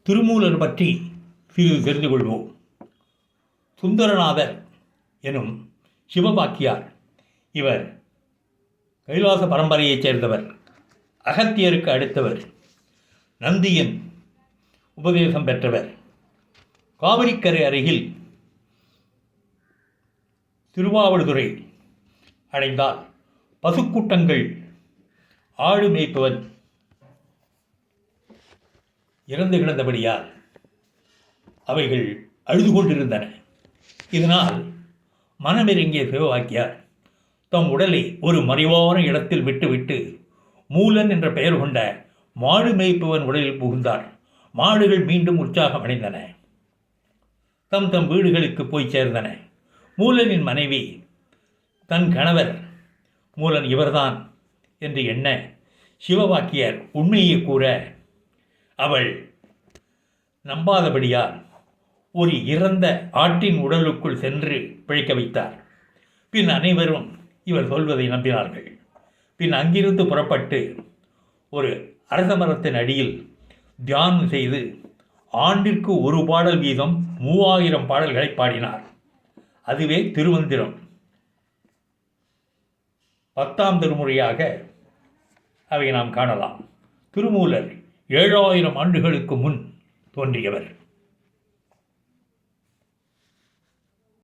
திருமூலர் பற்றி சிறிது தெரிந்து கொள்வோம். சுந்தரநாதர் எனும் சிவபாக்கியார் இவர் கைலாச பரம்பரையைச் சேர்ந்தவர். அகத்தியருக்கு அடுத்தவர். நந்தியின் உபதேசம் பெற்றவர். காவிரிக்கரை அருகில் திருவாவடுதுறை அடைந்தால் பசுக்கூட்டங்கள் ஆடு மேய்ப்பவன் இறந்து கிடந்தபடியால் அவைகள் அழுது கொண்டிருந்தன. இதனால் மனமிறங்கிய சிவவாக்கியார் தம் உடலை ஒரு மறைவான இடத்தில் விட்டுவிட்டு மூலன் என்ற பெயர் கொண்ட மாடு மேய்ப்பவன் உடலில் புகுந்தார். மாடுகள் மீண்டும் உற்சாகம் அடைந்தன. தம் தம் வீடுகளுக்கு போய் சேர்ந்தன. மூலனின் மனைவி தன் கணவர் மூலன் இவர்தான் என்று எண்ண சிவவாக்கியர் உண்மையை கூற அவள் நம்பாதபடியால் ஒரு இறந்த ஆட்டின் உடலுக்குள் சென்று பிழைக்க வைத்தார். பின் அனைவரும் இவர் சொல்வதை நம்பினார்கள். பின் அங்கிருந்து புறப்பட்டு ஒரு அரச மரத்தின் அடியில் தியானம் செய்து ஆண்டிற்கு ஒரு பாடல் வீதம் 3000 பாடல்களை பாடினார். அதுவே திருமந்திரம். 10ஆம் திருமுறையாக அவை நாம் காணலாம். திருமூலர் 7000 ஆண்டுகளுக்கு முன் தோன்றியவர்.